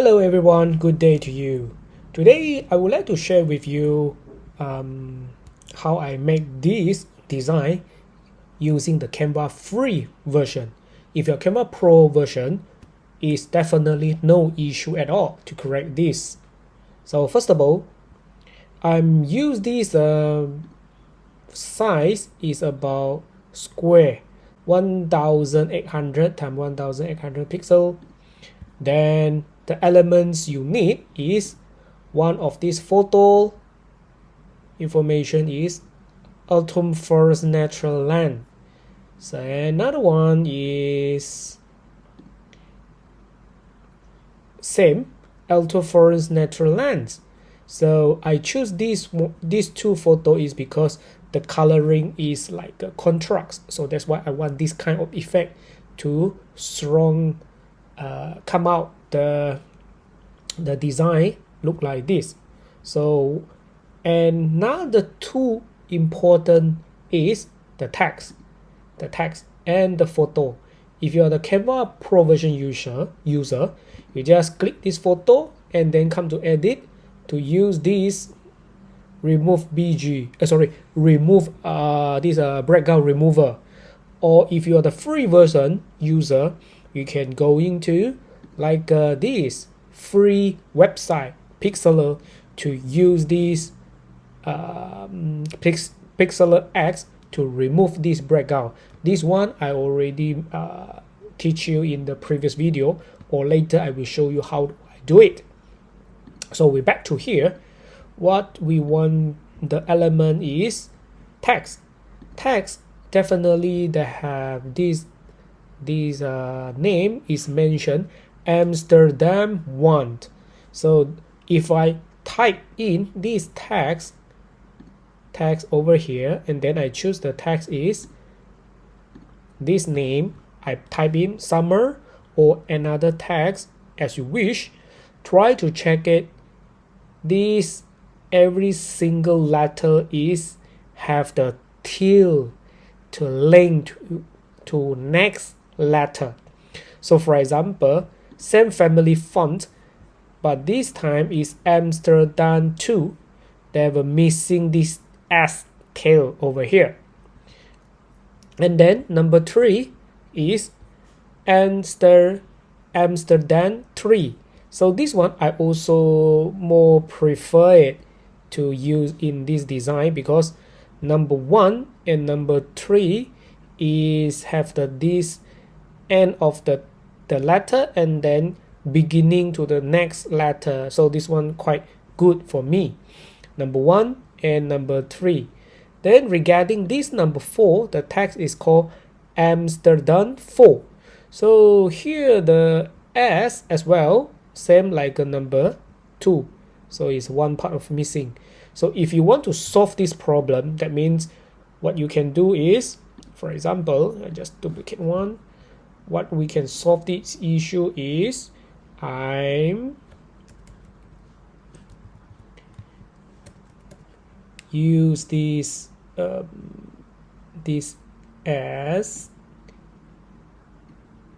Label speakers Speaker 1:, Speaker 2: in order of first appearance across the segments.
Speaker 1: Hello everyone, good day to you. Today I would like to share with you how I make this design using the Canva free version. If your Canva Pro version is definitely no issue at all to correct this. So first of all, I'm use this size is about square 1800 times 1800 pixel. Then the elements you need is one of these photo information is autumn forest natural land. So another one is same autumn forest natural lands. So I choose these two photo is because the coloring is like a contrast. So that's why I want this kind of effect to strong come out the design look like this. So and now the two important is the text and the photo. If you are the Canva Pro version user, you just click this photo and then come to edit to use this remove this background remover. Or if you are the free version user, you can go into like this free website Pixlr to use this Pixlr X to remove this background. This one I already teach you in the previous video, or later I will show you how I do it. So we're back to here. What we want the element is text. Text definitely they have this name is mentioned Amsterdam want. So if I type in this text over here and then I choose the text is this name, I type in summer or another text as you wish. Try to check it. This every single letter is have the till to link to next letter. So for example, same family font, but this time is Amsterdam 2. They were missing this S tail over here. And then number 3 is Amsterdam 3. So this one I also more prefer it to use in this design because number 1 and number 3 is have this end of the letter and then beginning to the next letter. So this one quite good for me. Number 1 and number 3. Then regarding this number 4, the text is called Amsterdam 4. So here the S as well, same like a number 2. So it's one part of missing. So if you want to solve this problem, that means what you can do is, for example, I just duplicate one. What we can solve this issue is I'm use this as,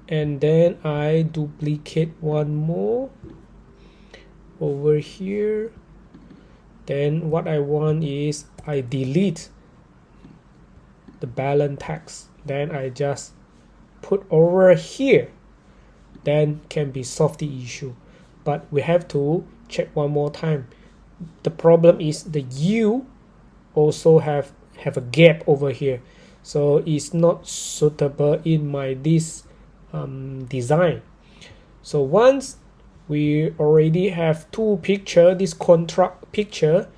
Speaker 1: and then I duplicate one more over here. Then what I want is I delete the balance text, then I just put over here, then can be solved the issue. But we have to check one more time. The problem is the U also have a gap over here, so it's not suitable in my this design. So once we already have two picture, this contract picture,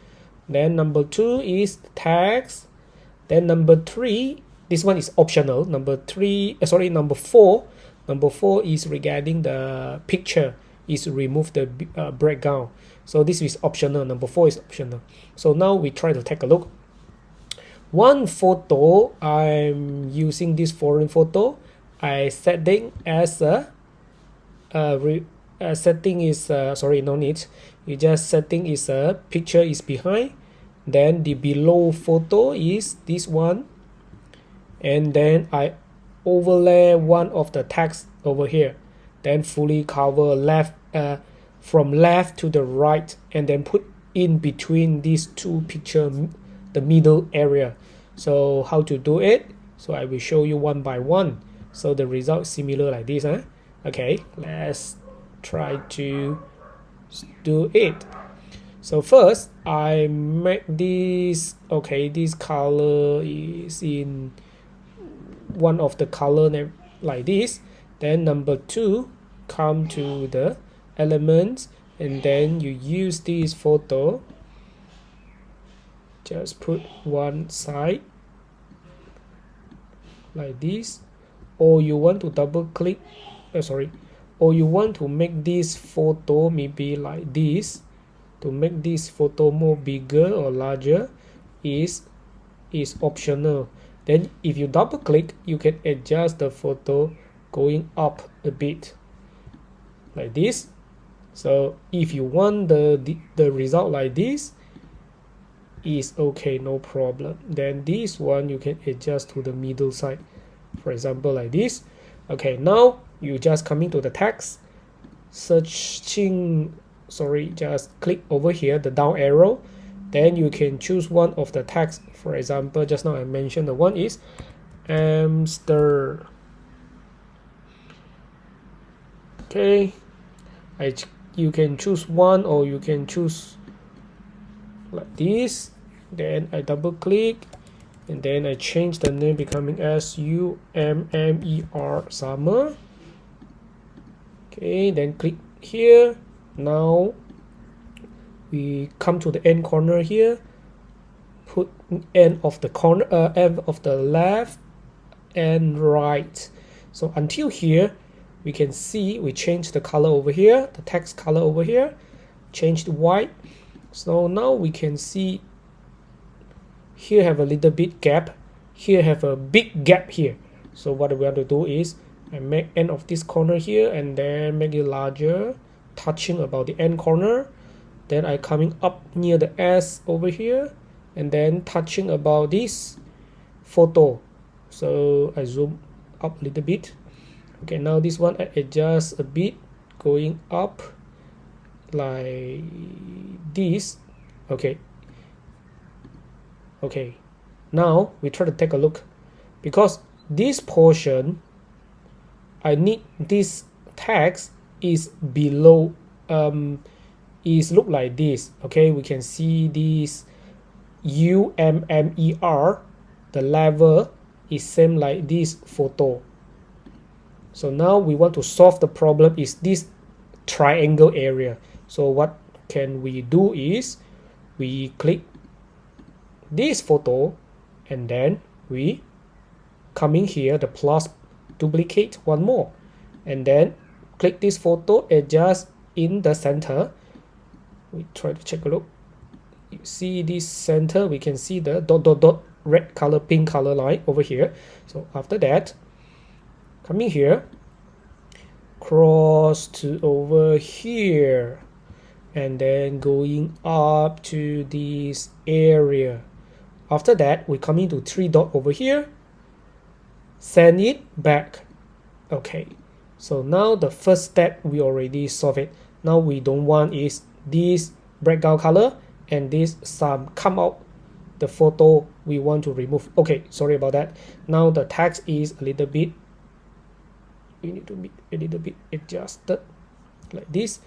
Speaker 1: then number 2 is text, then number 3, this one is optional. Number 4 is regarding the picture, is remove the background. So this is optional. Number 4 is optional. So now we try to take a look. One photo, I'm using this foreign photo. I setting as a setting is no need. You just setting is a picture is behind. Then the below photo is this one, and then I overlay one of the text over here, then fully cover left from left to the right and then put in between these two pictures, the middle area. So how to do it? So I will show you one by one. So the result is similar like this. Okay, let's try to do it. So first I make this. Okay, this color is in one of the color like this. Then number 2, come to the elements and then you use this photo, just put one side like this, or you want to double click, or you want to make this photo maybe like this. To make this photo more bigger or larger is optional. Then if you double click, you can adjust the photo going up a bit like this. So if you want the result like this, is okay, no problem. Then this one you can adjust to the middle side, for example like this. Okay, now you just coming to the text, just click over here the down arrow, then you can choose one of the text. For example, just now I mentioned the one is hamster. Okay, you can choose one, or you can choose like this. Then I double click and then I change the name becoming SUMMER, summer. Okay, then click here. Now we come to the end corner here, put end of the corner, end of the left and right. So until here we can see we change the color over here, the text color over here, change to white. So now we can see here have a little bit gap, here have a big gap here. So what we have to do is I make end of this corner here and then make it larger, touching about the end corner. Then I coming up near the S over here and then touching about this photo. So I zoom up a little bit. Okay, now this one I adjust a bit, going up like this. Okay, now we try to take a look, because this portion I need this text is below, is look like this. Okay, we can see this UMMER, the level is same like this photo. So now we want to solve the problem is this triangle area. So what can we do is we click this photo and then we come in here, the plus, duplicate one more, and then click this photo, adjust in the center. We try to check a look. You see this center, we can see the dot red color, pink color line over here. So after that, coming here, cross to over here, and then going up to this area. After that, we come into 3 dot over here, send it back. Okay, so now the first step we already solved it. Now we don't want is this background color and this some come out the photo we want to remove. Okay, sorry about that. Now the text is a little bit, we need to be a little bit adjusted like this,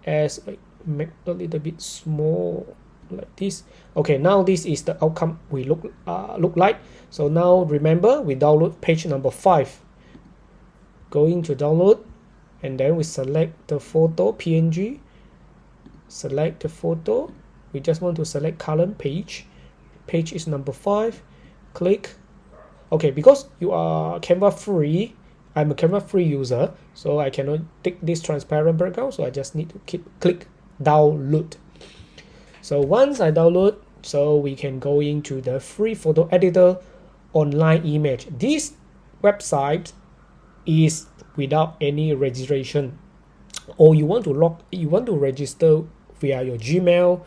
Speaker 1: as I make a little bit small like this. Okay, now this is the outcome we look like. So now remember, we download page number 5, going to download, and then we select the photo PNG, select the photo. We just want to select current page is number 5, click. Okay, because you are Canva free, I'm a Canva free user, so I cannot take this transparent background, so I just need to click download. So once I download, so we can go into the free photo editor online image. This website is without any registration, or you want to register via your Gmail,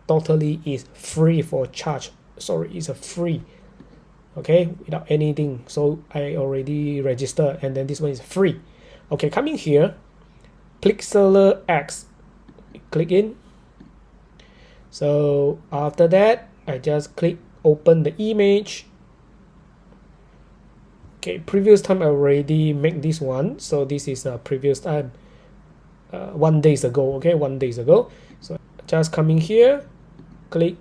Speaker 1: totally is free for charge. Sorry, it's a free, okay, without anything. So I already registered, and then this one is free. Okay, coming here, Pixlr X, click in. So after that, I just click open the image. Okay, previous time I already make this one, so this is a previous time, 1 days ago. Okay, 1 days ago. So just coming here, click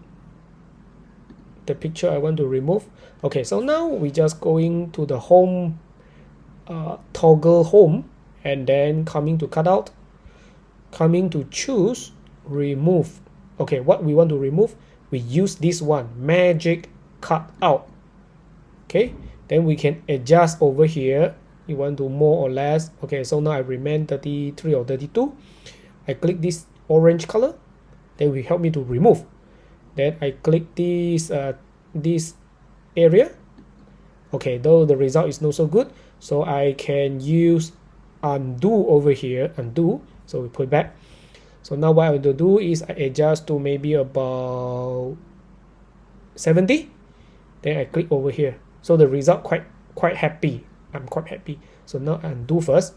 Speaker 1: the picture I want to remove. Okay, so now we just going to the home, toggle home, and then coming to cutout, coming to choose remove. Okay, what we want to remove, we use this one, magic cutout. Okay, then we can adjust over here. You want to more or less. Okay, so now I remain 33 or 32. I click this orange color, then will help me to remove. Then I click this area. Okay, though the result is not so good, so I can use undo over here, undo. So we put back. So now what I will do is I adjust to maybe about 70. Then I click over here. So the result quite happy. I'm quite happy. So now undo first.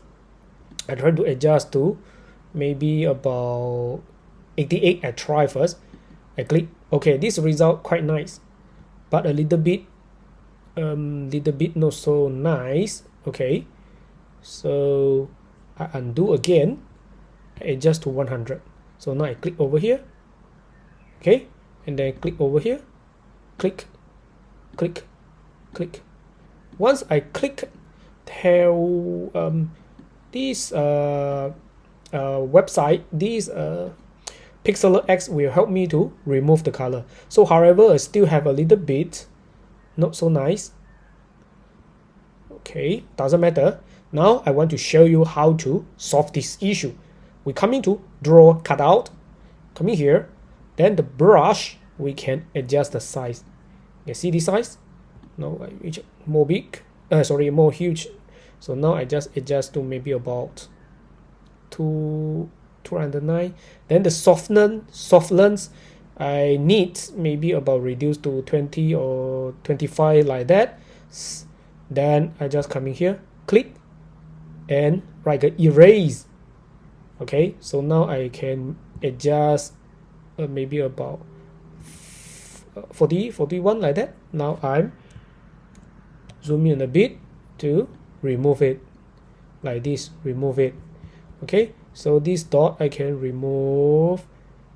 Speaker 1: I try to adjust to maybe about 88. I try first. I click. Okay, this result quite nice, but a little bit not so nice. Okay, so I undo again. I adjust to 100. So now I click over here. Okay, and then click over here. Click, click, click. Once I click, tell this website, this Pixel X will help me to remove the color. So however, I still have a little bit not so nice. Okay, doesn't matter. Now I want to show you how to solve this issue. We come into draw cutout, coming here, then the brush, we can adjust the size. You see this size? No, more big, more huge. So now I just adjust to maybe about 209. Then the softness I need maybe about reduce to 20 or 25 like that. Then I just come in here, click, and right erase. Okay, so now I can adjust maybe about 41 like that. Now I'm zoom in a bit to remove it like this, remove it. Okay, so this dot I can remove.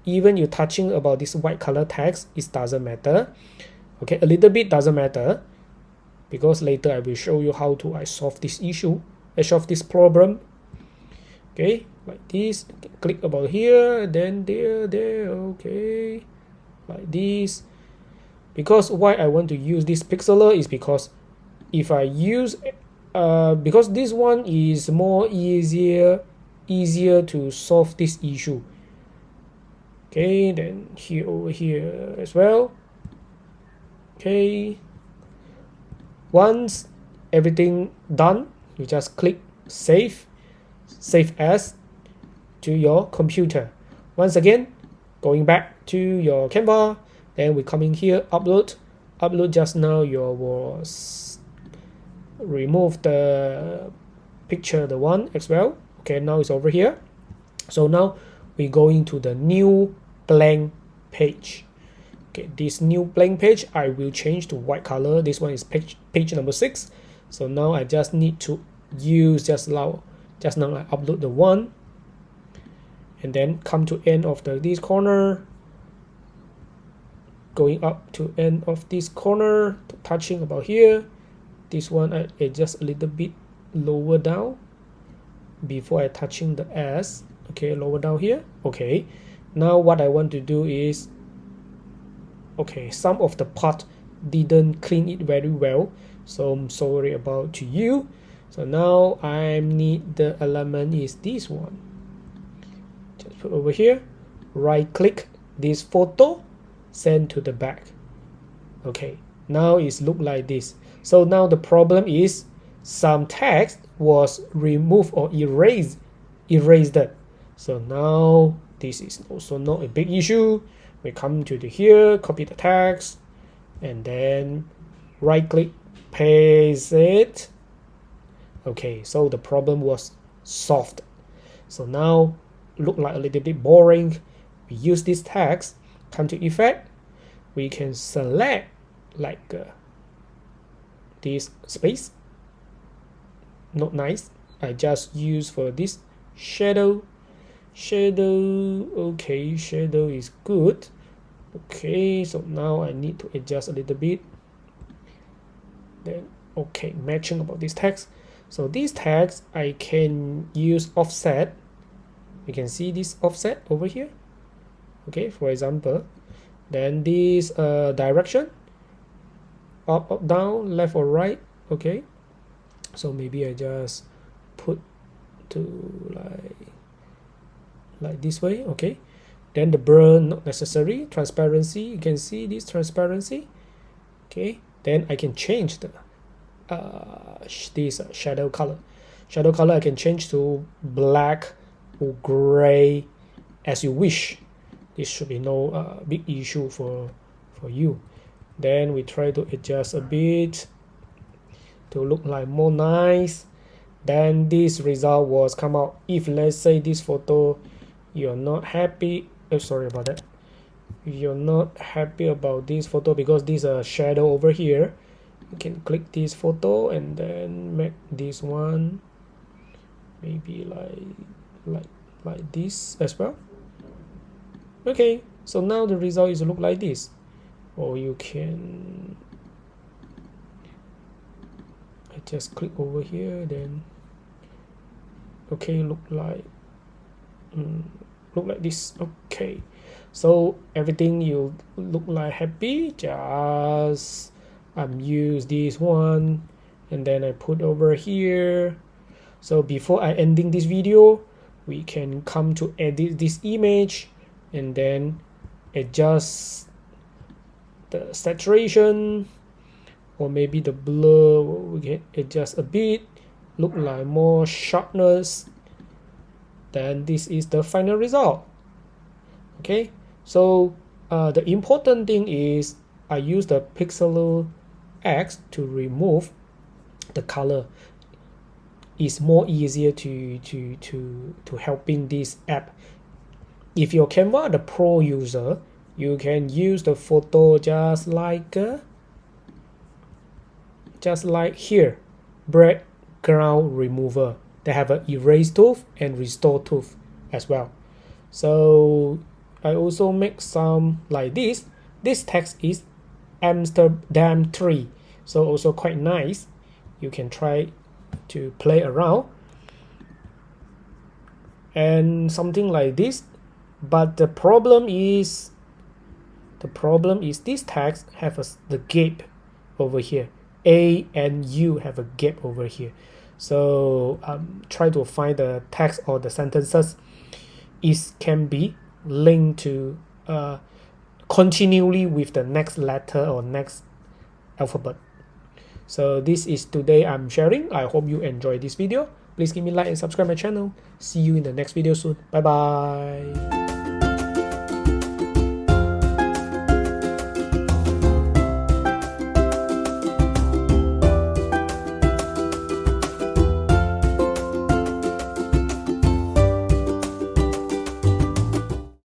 Speaker 1: Even you touching about this white color text, it doesn't matter. Okay, a little bit doesn't matter, because later I will show you how to solve this issue, solve this problem. Okay, like this, click about here, then there, okay, like this. Because why I want to use this pixeler is because if I use because this one is more easier to solve this issue. Okay, then here over here as well. Okay, once everything done, you just click save as to your computer. Once again, going back to your Canva, then we come in here, upload. Just now your was remove the picture, the one as well. Okay, now it's over here. So now we go into the new blank page. Okay, this new blank page I will change to white color. This one is page number 6. So now I just need to use just now I upload the one, and then come to end of this corner, going up to end of this corner, touching about here. This one I adjust a little bit lower down before I touching the S. Okay, lower down here. Okay, now what I want to do is, okay, some of the part didn't clean it very well, so I'm sorry about to you. So now I need the element is this one. Just put over here, right click this photo, send to the back. Okay, now it's look like this. So now the problem is some text was removed or erased. So now this is also not a big issue. We come to the here, copy the text, and then right click, paste it. Okay, so the problem was solved. So now look like a little bit boring, we use this text, come to effect, we can select like this space, not nice. I just use for this shadow. Okay, shadow is good. Okay, so now I need to adjust a little bit. Then okay, matching about this text. So this text I can use offset. You can see this offset over here. Okay, for example, then this direction, up, down, left or right. Okay, so maybe I just put to like this way. Okay, then the blur not necessary. Transparency, you can see this transparency. Okay, then I can change the this shadow color. Shadow color I can change to black or gray as you wish. This should be no big issue for you. Then we try to adjust a bit to look like more nice. Then this result was come out. If let's say this photo you're not happy, sorry about that, you're not happy about this photo because this shadow over here, you can click this photo and then make this one maybe like this as well. Okay, so now the result is look like this. Or you can I just click over here, then okay, look like this. Okay, so everything you look like happy, just use this one and then I put over here. So before I ending this video, we can come to edit this image and then adjust the saturation or maybe the blur. We can adjust a bit, look like more sharpness. Then this is the final result. Okay, so the important thing is I use the pixel X to remove the color. It's more easier to helping this app. If you're Canva the pro user, you can use the photo just like here, background remover. They have an erase tool and restore tool as well. So I also make some like this. This text is Amsterdam 3, so also quite nice. You can try to play around and something like this. But the problem is this text have the gap over here. A and U have a gap over here. So try to find the text or the sentences can be linked to continually with the next letter or next alphabet. So this is today I'm sharing. I hope you enjoy this video. Please give me a like and subscribe my channel. See you in the next video soon. Bye bye.